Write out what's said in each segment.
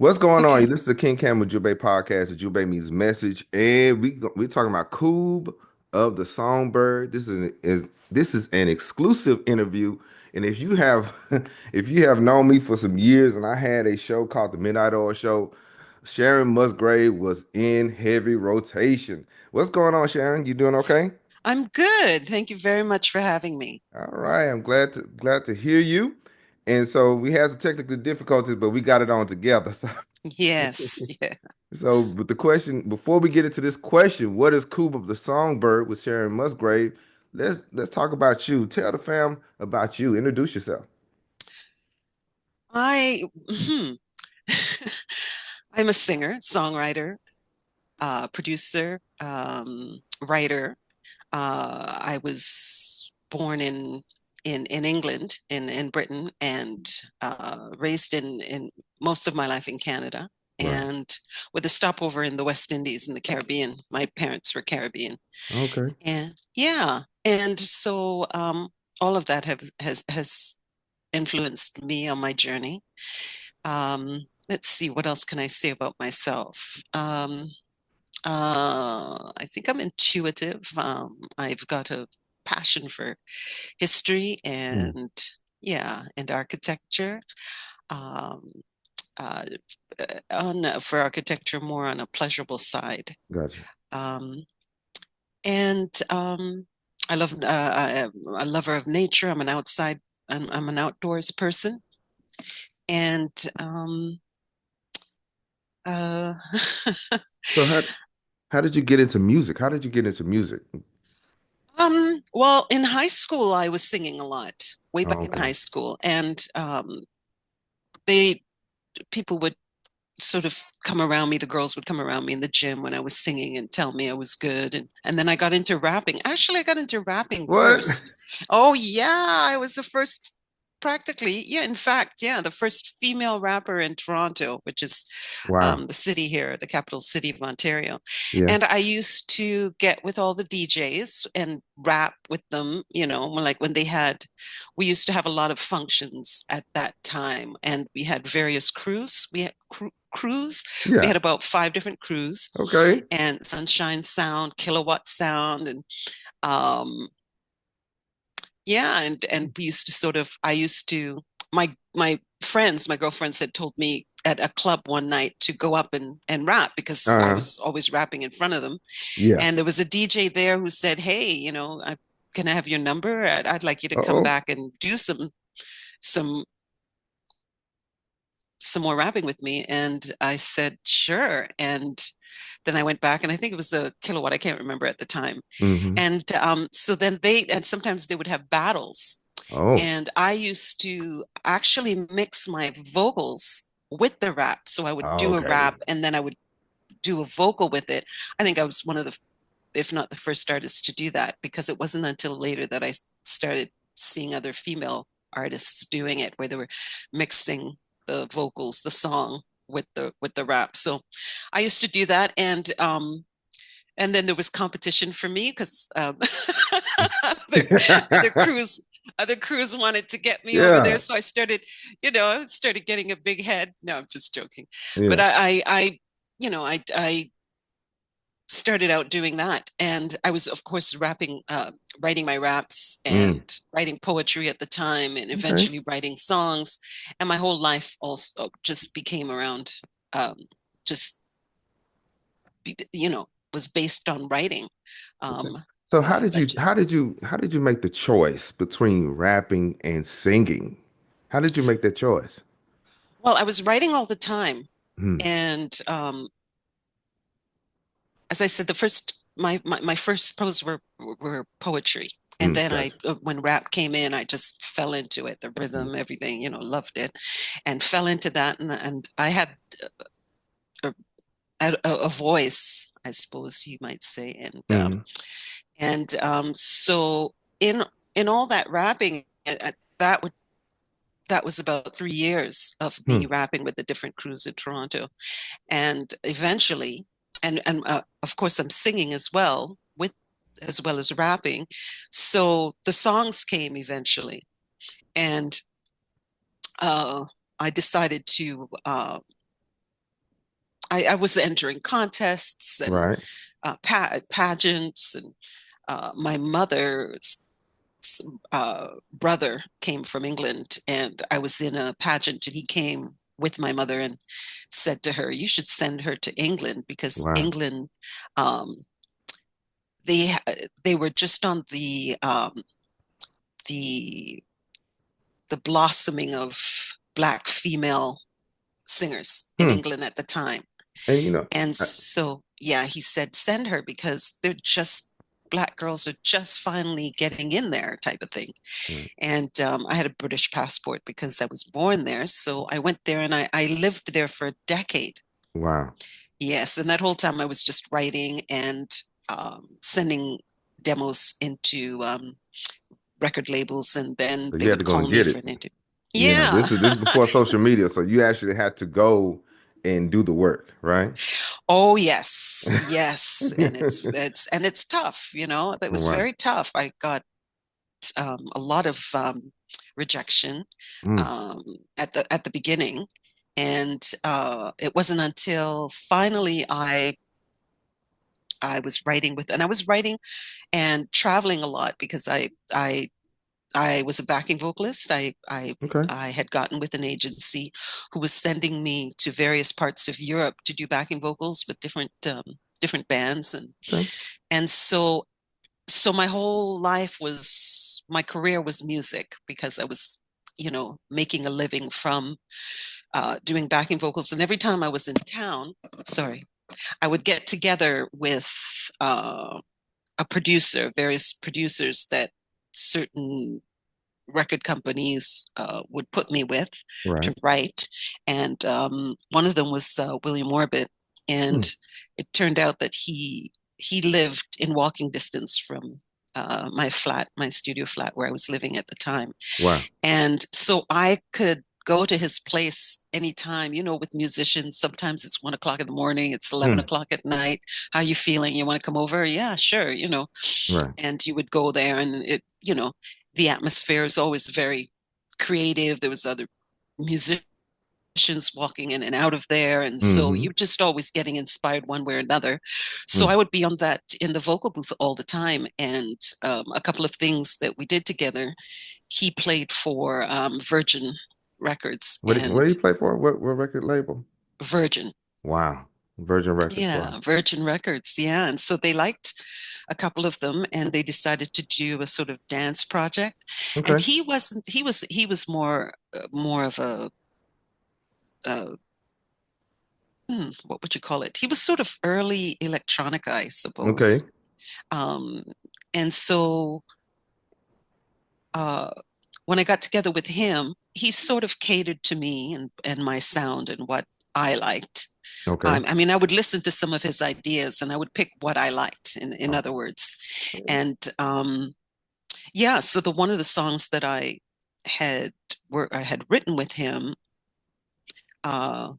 What's going on? Okay, This is the King Cam Ujumbe Podcast. Ujumbe means message, and we're talking about Koob of the Songbird. This is an exclusive interview, and if you have if you have known me for some years, and I had a show called the Midnight Oil Show, Sharon Musgrave was in heavy rotation. What's going on, Sharon? You doing okay? I'm good. Thank you very much for having me. All right, I'm glad to hear you. And so we had some technical difficulties, but we got it on together. Yes, yeah. So, but the question before we get into this question, what is Koob of the Songbird with Sharon Musgrave? Let's talk about you. Tell the fam about you. Introduce yourself. I hmm. I'm a singer, songwriter, producer, writer. I was born in England, in Britain, and raised in most of my life in Canada, Right. and with a stopover in the West Indies in the Caribbean. My parents were Caribbean, Okay. and yeah, and so all of that has influenced me on my journey. Let's see, what else can I say about myself? I think I'm intuitive. I've got a passion for history Mm, and yeah, and architecture. Um, uh, for architecture, more on a pleasurable side. gotcha. Um, and I love I'm a lover of nature. I'm an outdoors person, and uh, So how did you get into music? How did you get into music? well, in high school, I was singing a lot, way back Oh, in okay. high school, and they people would sort of come around me. The girls would come around me in the gym when I was singing and tell me I was good, and then I got into rapping. Actually, I got into rapping What? first. Oh yeah, I was the first. Practically, yeah. In fact, yeah, the first female rapper in Toronto, which is Wow. the city here, the capital city of Ontario. Yeah. And I used to get with all the DJs and rap with them, like when we used to have a lot of functions at that time, and we had various crews. We had crews. We Yeah. had about five different crews, Okay. and Sunshine Sound, Kilowatt Sound, and um, yeah, and we used to sort of, I used to, my girlfriends had told me at a club one night to go up and rap because I Uh, was always rapping in front of them. yeah. And there was a DJ there who said, "Hey, can I have your number? I'd like you to come Uh-oh. back and do some some more rapping with me." And I said, "Sure." And then I went back, and I think it was a Kilowatt. I can't remember at the time. Mm-hmm. And so then and sometimes they would have battles. Oh. And I used to actually mix my vocals with the rap. So I would do a Okay. rap and then I would do a vocal with it. I think I was one of the, if not the first artist to do that, because it wasn't until later that I started seeing other female artists doing it, where they were mixing the vocals, the song with the rap. So I used to do that, and then there was competition for me because other, other crews other crews wanted to get me over there. Yeah. So I started getting a big head. No, I'm just joking. But Yeah. I started out doing that. And I was, of course, writing my raps Mm. and writing poetry at the time and Okay. eventually writing songs. And my whole life also just became around, just, was based on writing. Okay. Um, So how did I you just how did you how did you make the choice between rapping and singing? How did you make that choice? Well, I was writing all the time, Hmm. and as I said, my first prose were poetry, and then Gotcha. when rap came in, I just fell into it, the Mm, rhythm, everything, loved it, and fell into that, and I had a, a voice, I suppose you might say, mm, so in all that rapping, that would that was about 3 years of me hmm. rapping with the different crews in Toronto. And eventually, and of course, I'm singing as well as rapping. So the songs came eventually, and uh, I decided to I was entering contests and Right. pageants, and my mother's brother came from England, and I was in a pageant, and he came with my mother and said to her, "You should send her to England because Wow. England, um, they they were just on the the blossoming of Black female singers in Hmm. England at the time." And And I, so, yeah, he said, send her because they're just, Black girls are just finally getting in there, type of thing. right. And I had a British passport because I was born there. So I went there and I lived there for a decade. Wow. Yes. And that whole time I was just writing and sending demos into record labels, and then So they you had to would go call and me get for it. an interview. This Yeah. is before social media, so you actually had to go and do the work, right? Oh yes, yes, and it's tough, you know. That was Right. very tough. I got a lot of rejection Mm. um, at the beginning, and it wasn't until finally I was writing with, and I was writing and traveling a lot because I was a backing vocalist. Okay. I had gotten with an agency who was sending me to various parts of Europe to do backing vocals with different bands, Okay. and so my whole life was, my career was music because I was, you know, making a living from doing backing vocals. And every time I was in town, sorry, I would get together with a producer, various producers that certain record companies would put me with Right. to write. And one of them was William Orbit. And Mm. it turned out that he lived in walking distance from my flat, my studio flat where I was living at the time. Wow. And so I could go to his place anytime, you know, with musicians. Sometimes it's 1 o'clock in the morning, it's 11 Mm. o'clock at night. How you feeling? You want to come over? Yeah, sure, you know. Right. And you would go there, and it, you know, the atmosphere is always very creative. There was other musicians walking in and out of there, and so Mm-hmm. you're just always getting inspired one way or another. So Mm. I would be on that in the vocal booth all the time, and a couple of things that we did together, he played for Virgin Records, What and do you play for? What record label? Virgin, Wow. Virgin Records. Wow. yeah, Virgin Records, yeah. And so they liked a couple of them, and they decided to do a sort of dance project. And Okay. he wasn't, he was more of a uh, what would you call it? He was sort of early electronica, I Okay. suppose. Um, and so uh, when I got together with him, he sort of catered to me and my sound and what I liked. Okay. I mean, I would listen to some of his ideas and I would pick what I liked, in Oh, other words. And yeah, so the one of the songs that had I had written with him uh,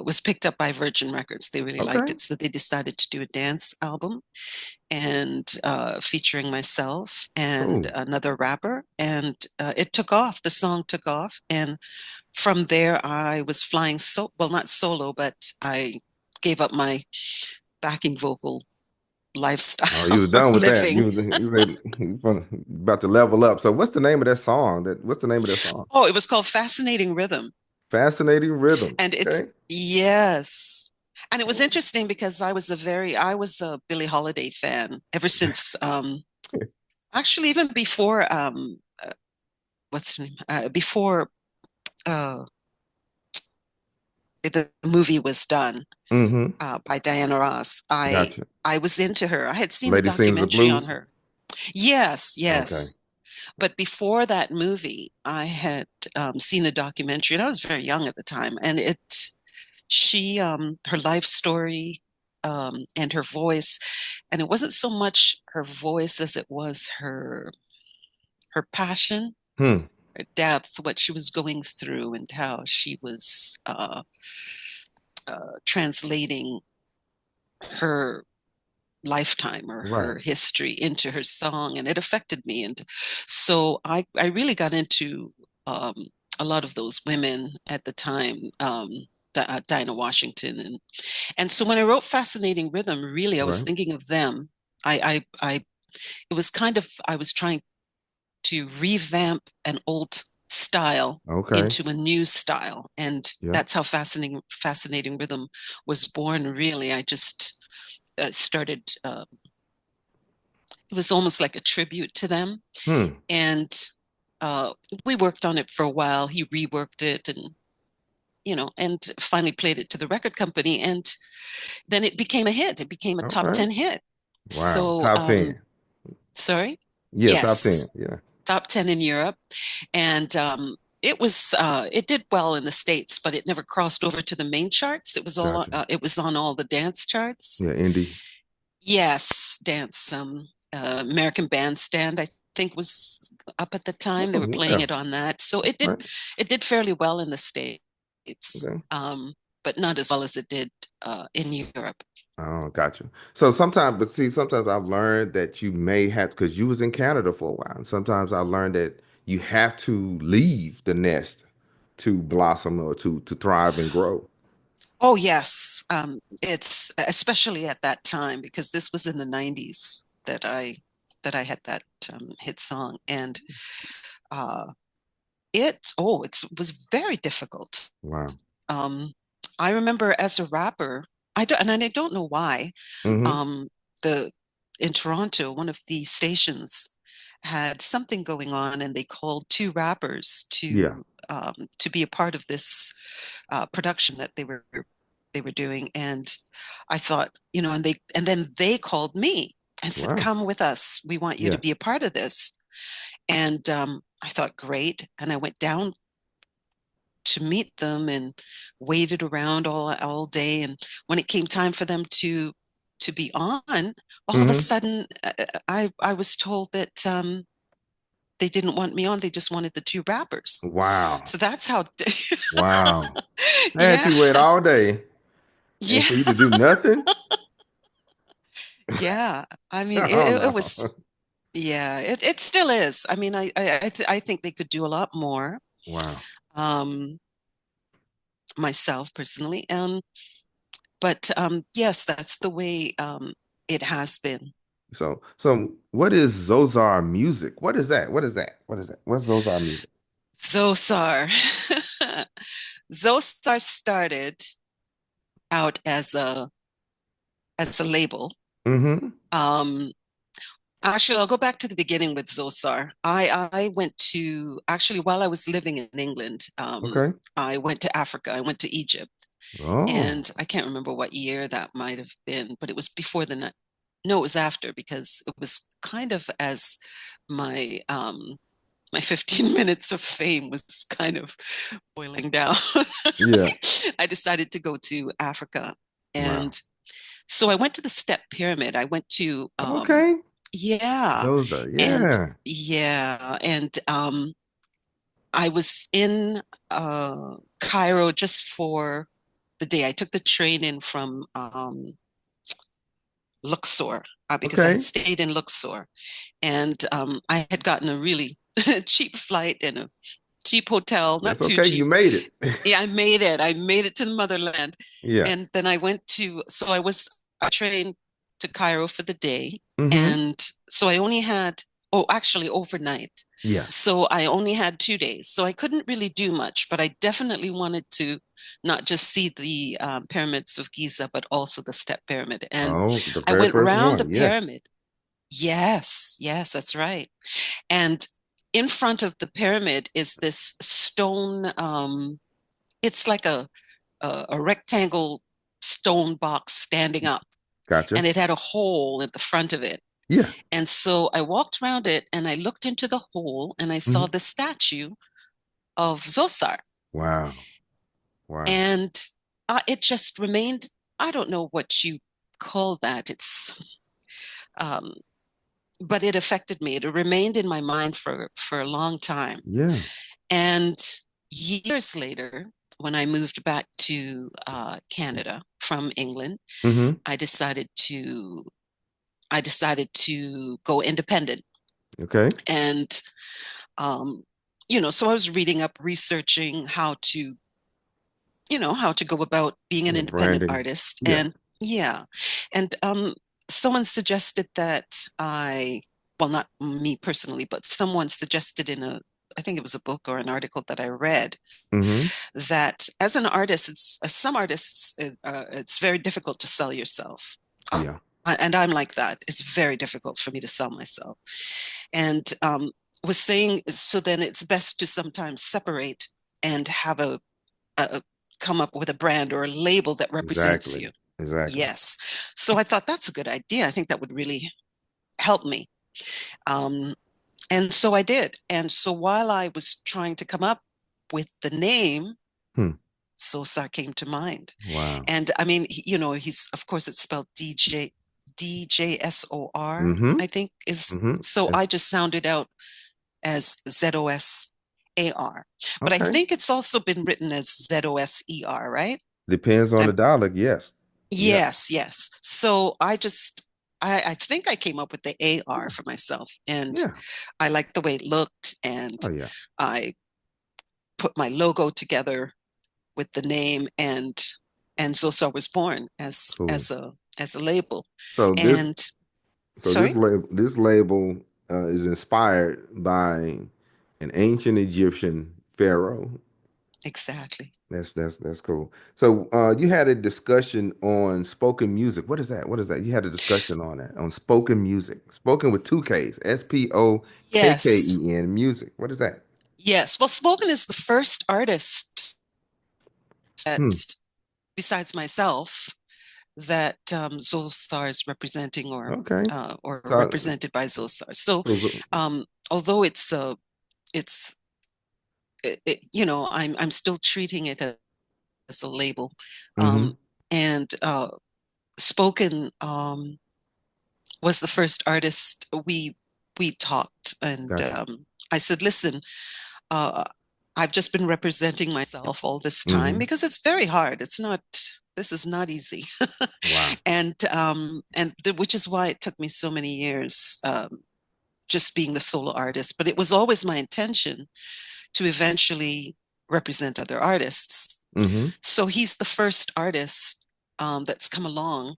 was picked up by Virgin Records. They really liked okay. it, so they decided to do a dance album and featuring myself and Cool. another rapper, and it took off. The song took off, and from there I was flying well, not solo, but I gave up my backing vocal Oh, you lifestyle was done with that. living. You about to level up. So what's the name of that song? What's the name of that song? Oh, it was called Fascinating Rhythm. Fascinating Rhythm. And it's, Okay. yes. And it was interesting because I was a Billie Holiday fan ever since, actually, even before, what's her name? Before uh, the movie was done Mm-hmm. by Diana Ross, Gotcha. I was into her. I had seen the Lady Sings the documentary on Blues. her. Yes, Okay. yes. But before that movie, I had seen a documentary, and I was very young at the time. And her life story and her voice, and it wasn't so much her voice as it was her passion, Hmm. her depth, what she was going through, and how she was translating her lifetime or Right. her history into her song, and it affected me. And so I really got into um, a lot of those women at the time. Dinah Washington, and so when I wrote Fascinating Rhythm, really I was Right. thinking of them. I it was kind of I was trying to revamp an old style Okay. into a new style, and Yeah. that's how Fascinating Rhythm was born. Really, I just started. It was almost like a tribute to them, Hmm. and uh, we worked on it for a while. He reworked it, and finally played it to the record company, and then it became a hit. It became a All top right. 10 hit. Wow. So, Top 10. sorry, Yeah, top yes, 10. Yeah. top 10 in Europe, and it did well in the States, but it never crossed over to the main charts. Gotcha. It was on all the dance charts. Yeah, indie. Yes, dance. American Bandstand, I think, was up at the time. They were Oh, playing yeah. it on that, so Right. it did fairly well in the States, Okay. but not as well as it did in Europe. Oh, gotcha. So sometimes, but see, sometimes I've learned that you may have, because you was in Canada for a while. And sometimes I learned that you have to leave the nest to blossom or to thrive and grow. Oh yes, it's especially at that time because this was in the '90s that I had that hit song, and uh, it was very difficult. Wow. Um, I remember as a rapper, I don't know why. Hmm. Um, the In Toronto, one of the stations had something going on, and they called two rappers Yeah. to be a part of this production that they were doing. And I thought, and then they called me and said, Wow. "Come with us. We want you to Yeah. be a part of this." And I thought, great. And I went down to meet them and waited around all day. And when it came time for them to be on, all of a Hmm. sudden, I was told that they didn't want me on. They just wanted the two rappers. Wow. So that's how. Wow. I had Yeah, you wait all day and yeah, for you to do nothing? yeah. I mean, Oh it no. was. Yeah, it still is. I mean, I think they could do a lot more. Wow. Um, Myself personally, but yes, that's the way it has been. So what is Zosar music? What is that? What is that? What is that? What's Zosar music? Zosar. Zosar started out as a label. Hmm. Um, Actually, I'll go back to the beginning with Zosar. I went to actually while I was living in England, Okay. I went to Africa. I went to Egypt, Oh, and I can't remember what year that might have been, but it was before the no, it was after because it was kind of as my my 15 minutes of fame was kind of boiling down. yeah. I decided to go to Africa. Wow. And so I went to the Step Pyramid. I went to, Okay. yeah, Zosar. and Yeah. yeah, and I was in Cairo just for the day. I took the train in from Luxor because I had Okay. stayed in Luxor, and I had gotten a really cheap flight and a cheap hotel, not That's too okay. You cheap. made it. Yeah, I made it. I made it to the motherland. Yeah. And then so I trained to Cairo for the day. Hmm. And so I only had, oh, actually overnight. Yeah. So I only had 2 days. So I couldn't really do much, but I definitely wanted to not just see the pyramids of Giza, but also the Step Pyramid. And Oh, the I very went first round the one. Yeah. pyramid. Yes, yes, that's right. And in front of the pyramid is this stone, it's like a rectangle stone box standing up, Gotcha. and it had a hole at the front of it. Yeah. And so I walked around it and I looked into the hole and I saw Hmm. the statue of Zosar. Wow. Wow. And it just remained, I don't know what you call that. Um, but it affected me. It remained in my mind for a long time. Yeah. And years later, when I moved back to Canada from England, Hmm. I decided to I decided to go independent. Okay. And so I was reading up, researching how to how to go about being an Yeah, independent branding. artist. Yeah. And yeah, and someone suggested that well, not me personally, but someone suggested I think it was a book or an article that I read, Mm-hmm. that as an artist, it's some artists, it's very difficult to sell yourself. Yeah. And I'm like that. It's very difficult for me to sell myself. And was saying, so then it's best to sometimes separate and have a come up with a brand or a label that represents Exactly. you. Exactly. Yes. So I thought that's a good idea. I think that would really help me. Um, and so I did. And so while I was trying to come up with the name, Hmm. Zosar came to mind. Wow. And I mean, he's, of course, it's spelled DJSOR, Mm-hmm. I think is, Mm-hmm. so I just sounded out as ZOSAR. But I Okay. think it's also been written as ZOSER, right? Depends on the I'm, dialect. Yes. Yeah. yes, yes. So I think I came up with the AR for myself, and Yeah. I liked the way it looked, and Oh yeah. I put my logo together with the name, and Zosar was born Cool. as a label. So this And so sorry, this label is inspired by an ancient Egyptian pharaoh. exactly. That's cool. So you had a discussion on spoken music. What is that? What is that? You had a discussion on that, on spoken music. Spoken with two K's. Yes, SPOKKEN music. What is that? yes. Well, Spoken is the first artist Hmm. that, besides myself, that Zolstar is representing, Okay. or So, represented by Zolstar. So, so although it's I'm still treating it as a label, um, hmm. and Spoken was the first artist we talked, and Gotcha. I said, listen, uh, I've just been representing myself all this time Hmm. because it's very hard. It's not. This is not easy, Wow. which is why it took me so many years, just being the solo artist. But it was always my intention to eventually represent other artists. Hmm. So he's the first artist that's come along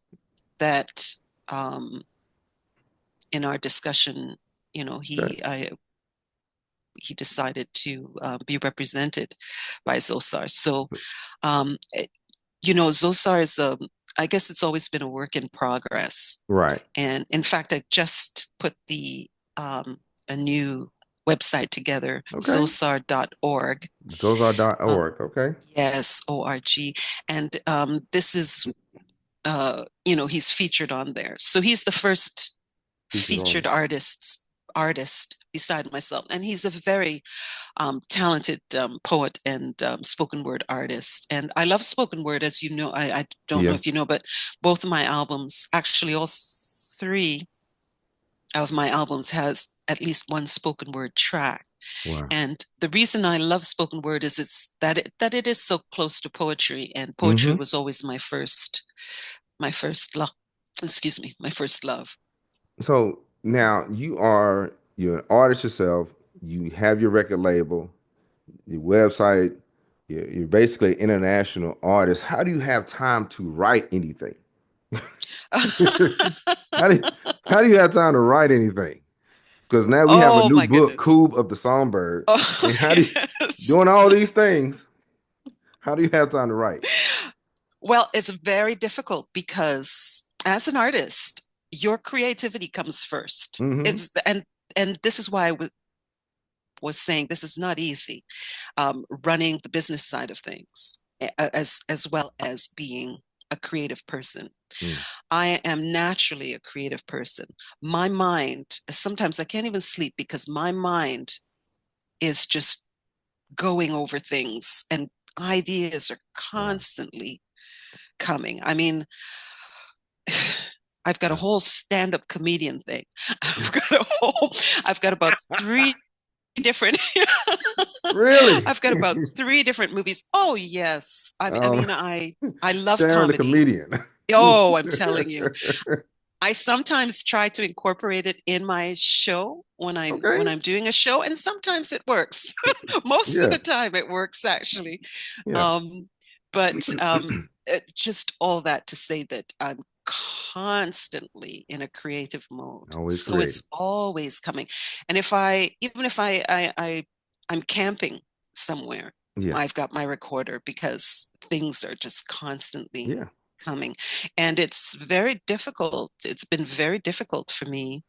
that, um, in our discussion, you know, Okay. he decided to be represented by Zosar. So, um, Zosar is I guess it's always been a work in progress. Right. And in fact, I just put um, a new website together, Okay. zosar.org. Um, Zozar.org. Okay. yes, ORG. And this is, he's featured on there. So he's the first Featured featured on. artist beside myself. And he's a very talented poet and spoken word artist. And I love spoken word, as you know. I don't know Yeah. if you know, but both of my albums, actually all three of my albums, has at least one spoken word track. Wow. And the reason I love spoken word is it's that it is so close to poetry, and poetry Hmm. was always my first love. Excuse me, my first love. So now you're an artist yourself. You have your record label, your website. You're basically an international artist. How do you have time to write anything? how do you, how do you have time to write anything? Because now we have a Oh new my book, goodness. Koob of the Songbird. Oh And how do you yes. doing all these things? How do you have time to write? Well, it's very difficult because as an artist, your creativity comes first. Hmm. And this is why I was saying this is not easy, running the business side of things, as well as being a creative person. Mm. I am naturally a creative person. My mind, sometimes I can't even sleep because my mind is just going over things, and ideas are Wow. constantly coming. I mean, I've got a Wow. whole stand-up comedian thing. I've got about three different Really? I've got about three different movies. Oh yes. I Um, mean I love Sharon the comedy. comedian. Oh, I'm telling you. I sometimes try to incorporate it in my show when I'm Okay. when I'm doing a show, and sometimes it works. Most of Yeah. the time it works actually. Yeah. Um, But just all that to say that I'm constantly in a creative mode. Always So creative. it's always coming. And even if I'm camping somewhere, Yeah. I've got my recorder because things are just constantly Yeah. coming. And it's very difficult. It's been very difficult for me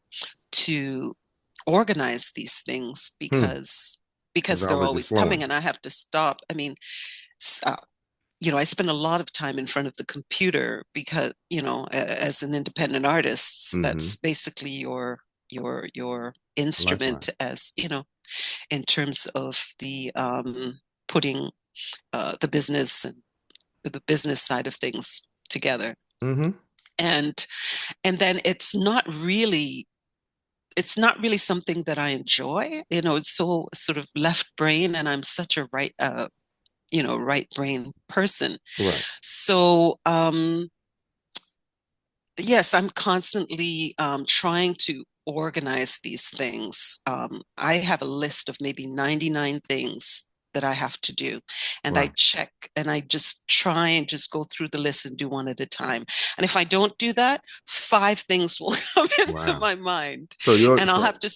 to organize these things Hmm. It's because they're always just always coming flowing. and I have to stop. I mean, I spend a lot of time in front of the computer because, as an independent artist, Mm-hmm. that's basically your Lifeline. instrument, as in terms of the putting the business and the business side of things together. Mm-hmm. And and then it's not really something that I enjoy. It's so sort of left brain, and I'm such a right brain person. Right. So, yes, I'm constantly trying to organize these things. I have a list of maybe 99 things that I have to do. And I Wow. check and I just try and just go through the list and do one at a time. And if I don't do that, five things will come into Wow. my mind. So And I'll have to,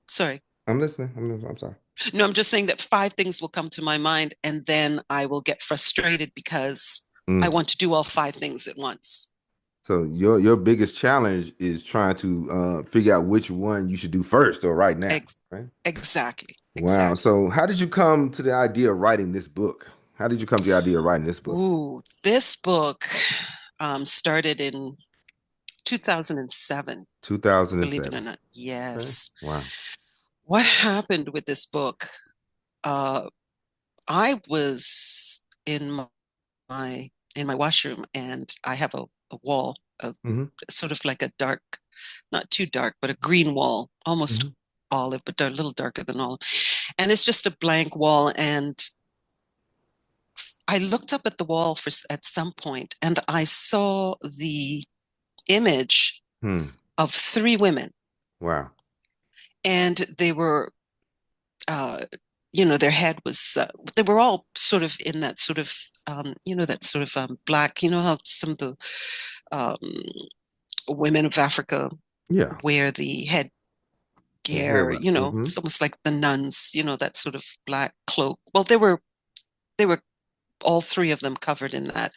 sorry. I'm listening. I'm sorry. No, I'm just saying that five things will come to my mind, and then I will get frustrated because I Mm. want to do all five things at once. So your biggest challenge is trying to figure out which one you should do first or right now, Ex- right? exactly, Wow. exactly. So how did you come to the idea of writing this book? How did you come to the idea of writing this book? Ooh, this book started in 2007, believe it or 2007. not. Okay. Yes. Wow. What happened with this book? Uh, I was my in my washroom, and I have a wall, a Hmm. sort of like a dark, not too dark, but a green wall, almost Hmm. olive, but a little darker than olive. And it's just a blank wall. And I looked up at the wall at some point, and I saw the image Hmm. of three women, Wow. and they were, uh, their head was, they were all sort of in that sort of, that sort of black. You know how some of the um, women of Africa Yeah. wear the The hair headgear. wrap. Hmm. It's almost like the nuns. That sort of black cloak. Well, they were all three of them covered in that.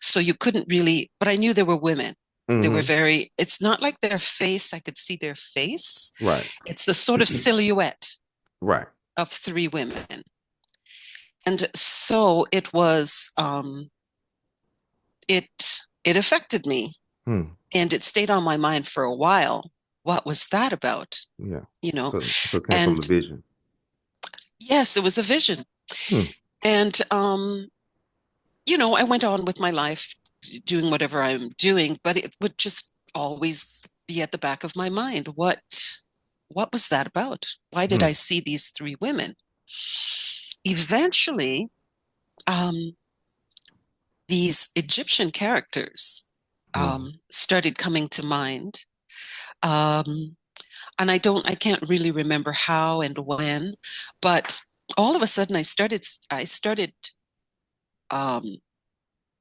So you couldn't really, but I knew they were women. They were Hmm. it's not like their face, I could see their face. Right. It's the sort of silhouette Right. of three women. And so it affected me, Hmm. and it stayed on my mind for a while. What was that about? Yeah. You know, So it came from a and vision. yes, it was a vision. Hmm. And I went on with my life doing whatever I'm doing, but it would just always be at the back of my mind. What was that about? Why did I Hmm. see these three women? Eventually, um, these Egyptian characters Hmm. started coming to mind. Um, and I can't really remember how and when, but all of a sudden I started um,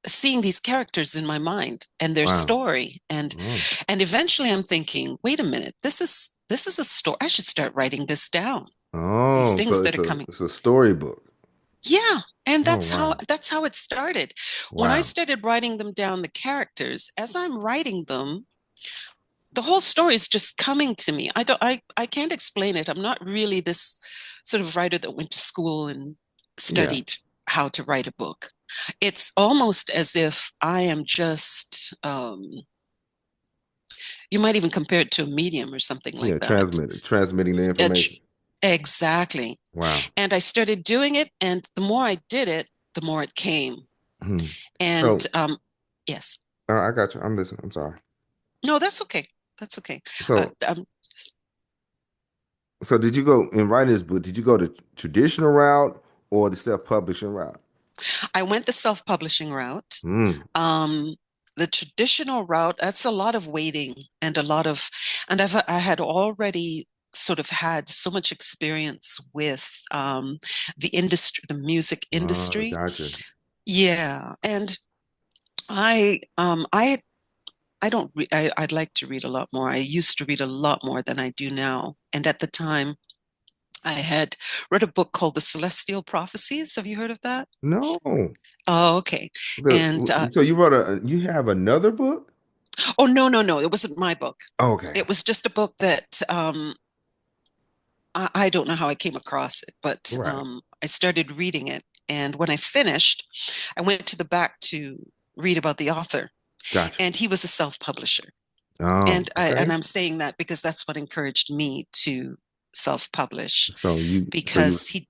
seeing these characters in my mind and their Wow. story, and Oh. and eventually I'm thinking, wait a minute, this is a story. I should start writing this down. These Oh, things so that it's are a coming. it's a storybook. Yeah. And Oh that's how wow. that's how it started. When I Wow. started writing them down, the characters, as I'm writing them, the whole story is just coming to me. I can't explain it. I'm not really this sort of writer that went to school and Yeah. studied how to write a book. It's almost as if I am just you might even compare it to a medium or something like Yeah. that. Transmitting the information. Exactly. Wow. And I started doing it, and the more I did it, the more it came. Hmm. And So yes. I got you. I'm listening. I'm sorry. No, that's okay. That's okay. Uh, So um, so did you go in writing this book? Did you go the traditional route or the self-publishing route? I went the self-publishing route. Hmm. Um, the traditional route, that's a lot of waiting and I had already sort of had so much experience with the industry, the music Oh, industry. gotcha. Yeah. And I don't re I'd like to read a lot more. I used to read a lot more than I do now. And at the time, I had read a book called The Celestial Prophecies. Have you heard of that? No. Oh, okay. And So you have another book? oh no, no, no, it wasn't my book. Okay. It was just a book that I don't know how I came across it, but Right. I started reading it. And when I finished, I went to the back to read about the author, Gotcha. and he was a self-publisher. Oh, And okay. I'm saying that because that's what encouraged me to self-publish So you because he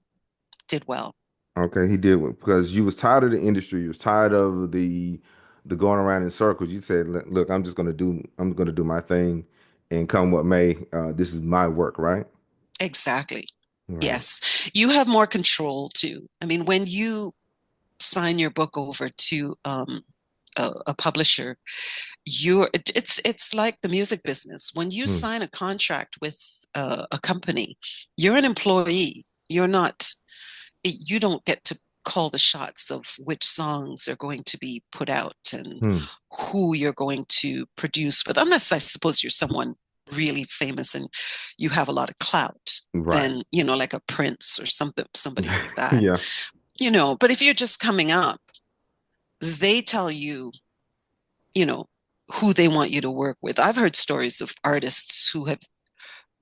did well. okay, he did because you was tired of the industry, you was tired of the going around in circles. You said, Look, I'm gonna do my thing and come what may, this is my work, right?" Exactly. Right. Yes. You have more control too. I mean, when you sign your book over to a publisher, it's like the music business. When you Hmm. sign a contract with a company, you're an employee. You're not, you don't get to call the shots of which songs are going to be put out and Hmm. who you're going to produce with, unless I suppose you're someone really famous and you have a lot of clout, Right. then, like a Prince or something, somebody like that, Yeah. but if you're just coming up, they tell you, you know, who they want you to work with. I've heard stories of artists who have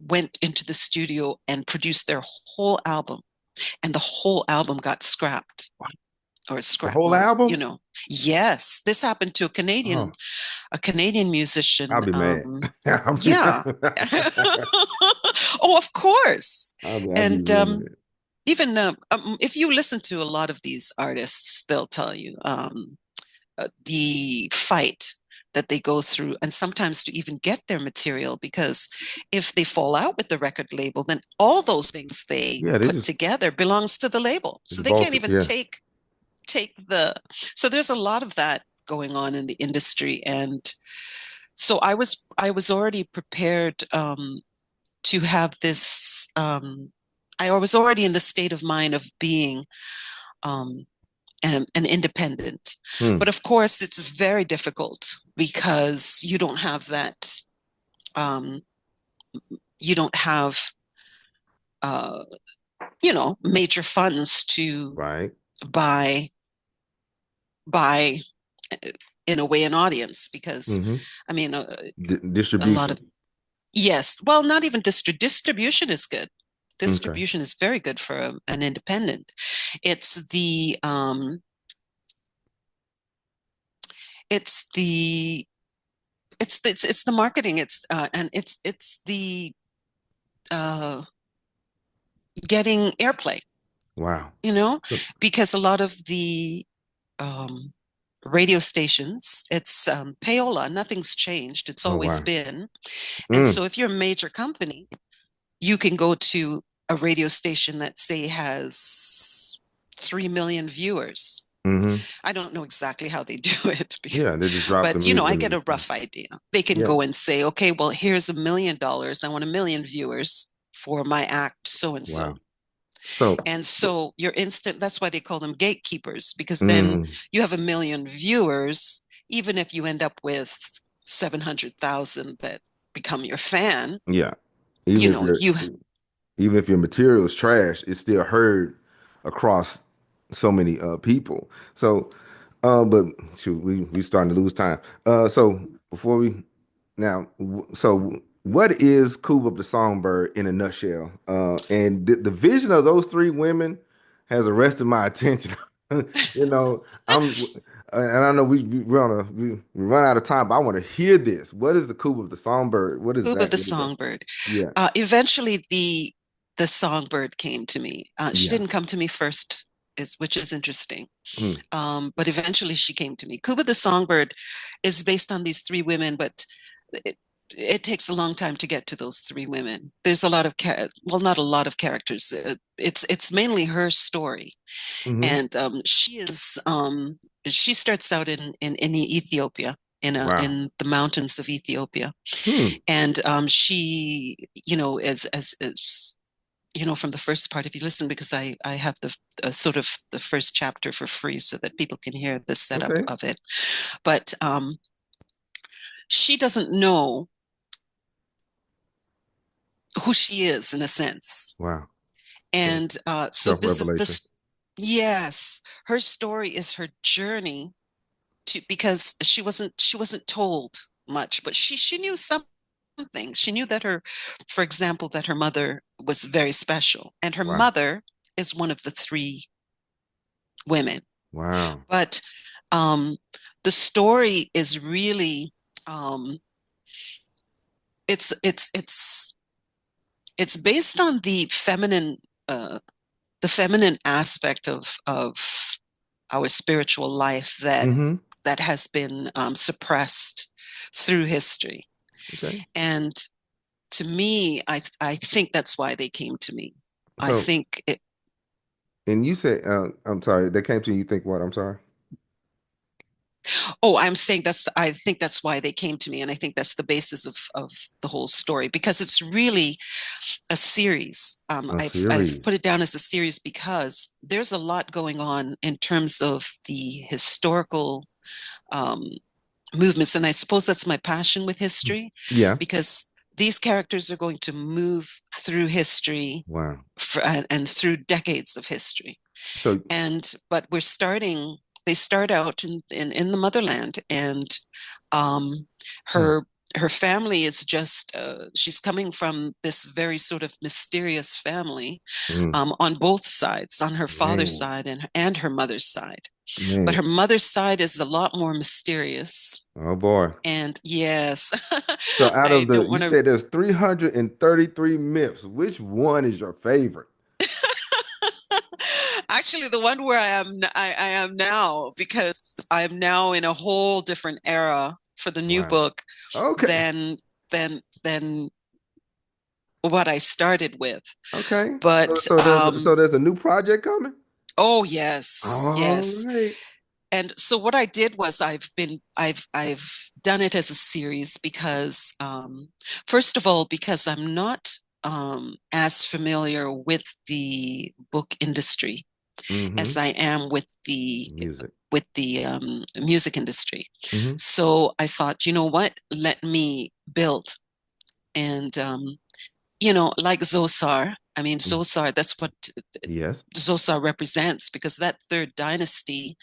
went into the studio and produced their whole album, and the whole album got scrapped or The scrap whole or album? yes, this happened to Oh, a Canadian I'll musician. be mad. I'll be, Yeah. Oh, of course. I'll be And real mad. even if you listen to a lot of these artists, they'll tell you the fight that they go through, and sometimes to even get their material, because if they fall out with the record label, then all those things they Yeah, they put just together belongs to the label. it's So they can't vaulted. even Yeah. take the so there's a lot of that going on in the industry. And so I was already prepared to have this I was already in the state of mind of being um, an independent. Hmm. But of course, it's very difficult because um, you don't have, uh, major funds to Right. buy, buy in a way an audience because, Mm-hmm. I mean, a lot of, Distribution. yes, well, not even distribution is good. Okay. Distribution is very good for an independent. It's the, um, it's the it's the marketing. It's the uh, getting airplay. Wow. You know, So- because a lot of the um, radio stations, it's payola. Nothing's changed. It's Oh always wow. been. And Mm. so, if you're a major company, you can go to a radio station that say has 3 million viewers. Mm-hmm. I don't know exactly how they do it, Yeah, they just dropped the but music I in get the a rough idea. They can yeah. go and say, okay, well, here's $1 million. I want 1 million viewers for my act, so and so. Wow. So And so you're instant, that's why they call them gatekeepers, because then mm, you have 1 million viewers, even if you end up with 700,000 that become your fan, yeah. you Even if know, you're you even if your material is trash, it's still heard across so many people. So but shoot, we starting to lose time. So before we now, so what is Koob of the Songbird in a nutshell? And the vision of those three women has arrested my attention. You know, and I know we run out of time, but I want to hear this. What is the Koob of the Songbird? What is Koob of that? the What is that? Songbird. Yeah, Eventually, the Songbird came to me. She yeah. didn't come to me first, which is interesting. Mm, But eventually she came to me. Kuba the Songbird is based on these three women, but it, it takes a long time to get to those three women. There's a lot of well, not a lot of characters. It's mainly her story, hmm. and she starts out in Ethiopia. Wow. In the mountains of Ethiopia, Hmm. and she, as from the first part, if you listen, because I have the sort of the first chapter for free so that people can hear the setup Okay. of it. But she doesn't know who she is in a sense. Wow. So And so this is self-revelation. this, yes, her story is her journey to, because she wasn't told much, but she knew something. She knew that for example, that her mother was very special, and her Wow. mother is one of the three women. Wow. But um, the story is really um, it's it's based on uh, the feminine aspect of our spiritual life Mm-hmm. that has been suppressed through history. Okay. And to me, I think that's why they came to me. I So, think it. and you said, I'm sorry, they came to you, think what? I'm sorry. Oh, I'm saying I think that's why they came to me, and I think that's the basis of the whole story, because it's really a series. A I've series. put it down as a series because there's a lot going on in terms of the historical um, movements, and I suppose that's my passion with history, Yeah. because these characters are going to move through history Wow. and through decades of history. So, And but we're starting. They start out in the motherland, and um, huh. her her family is just she's coming from this very sort of mysterious family Mm, on both sides, on her father's man, side and her mother's side. But man. her mother's side is a lot more mysterious. Oh boy. And yes, So out I of the, don't you want to. said there's 333 myths. Which one is your favorite? Actually, the one where I am now, because I am now in a whole different era for the new Wow. book Okay. than than what I started with. Okay. So But there's a new project coming? oh yes, All yes. right. And so what I did was I've done it as a series because first of all, because I'm not as familiar with the book industry Mm-hmm. as I am Music. with the music industry. Mm-hmm. So I thought, you know what? Let me build. And like Zosar. I mean, Mm. Zosar, that's what Yes. Zosar represents, because that third dynasty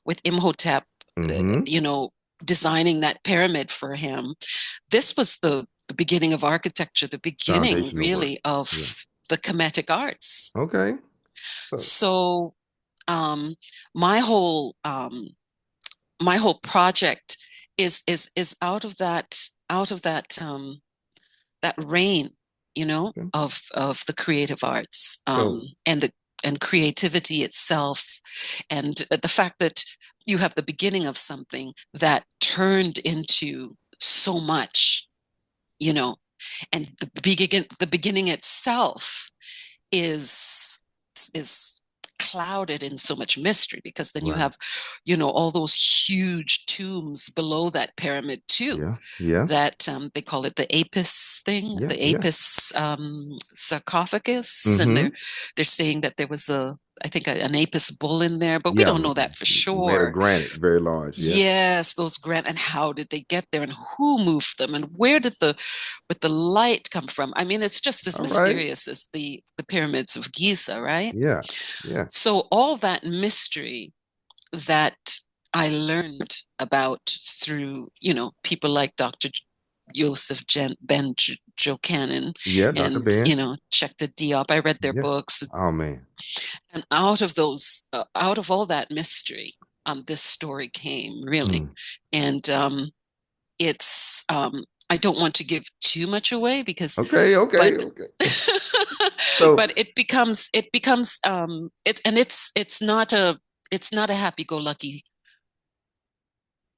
with Imhotep, uh, Mm-hmm. you know, designing that pyramid for him, this was the beginning of architecture, the beginning Foundational work. really of Yeah. the Kemetic arts. Okay. So, So um, my whole my whole project is out of that reign, okay. of the creative arts, So, and creativity itself, and the fact that you have the beginning of something that turned into so much, you know, and the beginning itself is is clouded in so much mystery, because then you right. have all those huge tombs below that pyramid too, Yeah. Yeah. that they call it the apis thing, Yeah. the Yeah. apis sarcophagus, and Mm-hmm. they're saying that there was I think an apis bull in there, but we Yeah. don't know that for Made of sure. granite, very large. Yeah. Yes, those grant, and how did they get there, and who moved them, and where did the light come from? I mean, it's just as All right. mysterious as the pyramids of Giza, right? Yeah. Yeah. So all that mystery that I learned about through, people like Dr. Joseph Ben Jokanan, Yeah. Dr. and, Ben. Chekta Diop. I read their Yeah. books, Oh man. and out of all that mystery, this story came really. Mm. And I don't want to give too much away, Okay. Okay. but Okay. So, but it becomes it's not a happy-go-lucky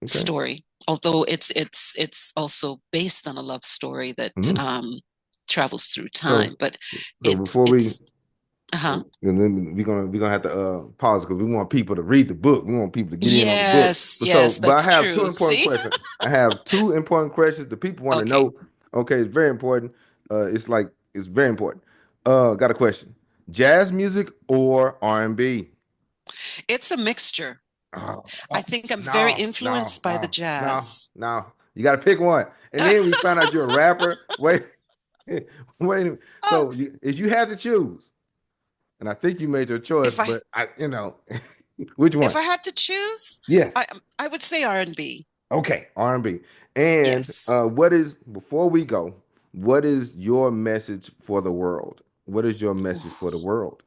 okay. story, although it's also based on a love story that Mhm. travels through So, time, but so it's before we, it's uh-huh. and then we're gonna have to pause because we want people to read the book. We want people to get in on the book. Yes, But yes, I that's have two true. important See? questions. I have two important questions. The people want to Okay. know. Okay, it's very important. It's very important. Got a question. Jazz music or R&B? It's a mixture. Oh, I oh, think I'm very no, no, influenced by the no, no, jazz. no. You got to pick one. And then we found out you're a rapper. Wait, wait. A minute. Oh, If you had to choose, and I think you made your choice, if I but which if one? I had to choose, Yes. I would say R&B. Okay, R&B. And Yes. what is before we go? What is your message for the world? What is your message for the world?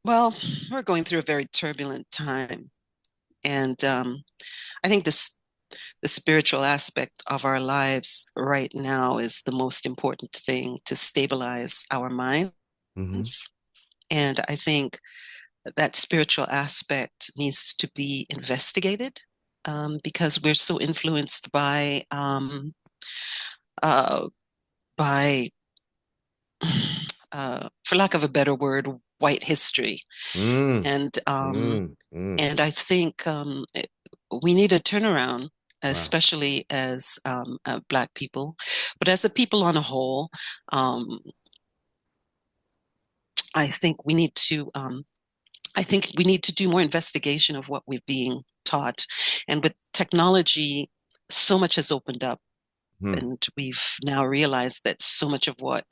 Well, we're going through a very turbulent time, and I think the spiritual aspect of our lives right now is the most important thing to stabilize our minds. Hmm. And I think that spiritual aspect needs to be investigated because we're so influenced uh, by for lack of a better word, white history. Mm, And mm, mm. and I think we need a turnaround, Wow. especially as Black people, but as a people on a whole, um, I think we need to. I think we need to do more investigation of what we're being taught, and with technology, so much has opened up, Hmm. and we've now realized that so much of what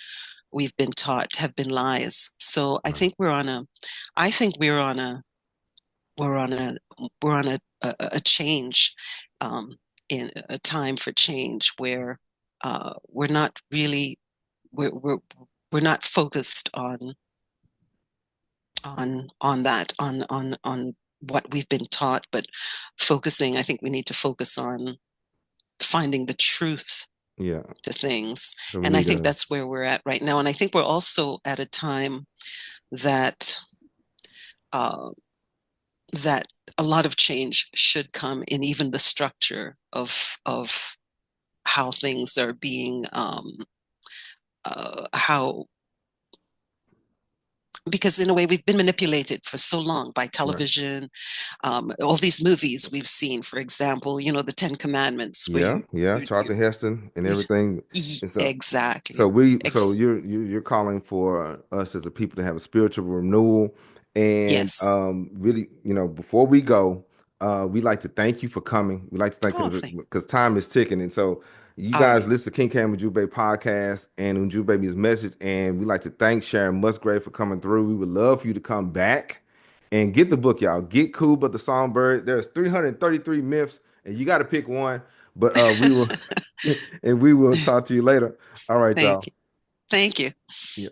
we've been taught have been lies. So Wow. I think we're on a we're on a change, um, in a time for change where we're not really we're not focused on that on what we've been taught, but focusing. I think we need to focus on finding the truth Yeah. to things, So we and I need think to, that's where we're at right now. And I think we're also at a time that uh, that a lot of change should come in even the structure of how things are being how because in a way we've been manipulated for so long by right. television, all these movies we've seen, for example, the Ten Commandments, where Yeah, yeah. you, Charlton Heston and you everything. And so exactly. you're calling for us as a people to have a spiritual renewal, and Yes. really, before we go, we like to thank you for coming. We like to thank Oh, you because time is ticking, and so you all guys right. listen to King Cam Ujumbe podcast and Ujumbe Me's message, and we like to thank Sharon Musgrave for coming through. We would love for you to come back and get the book, y'all. Get Koob of the Songbird. There's 333 myths, and you got to pick one. But we will, and we will talk to you later. All right, Thank y'all. you. Thank you. Yeah.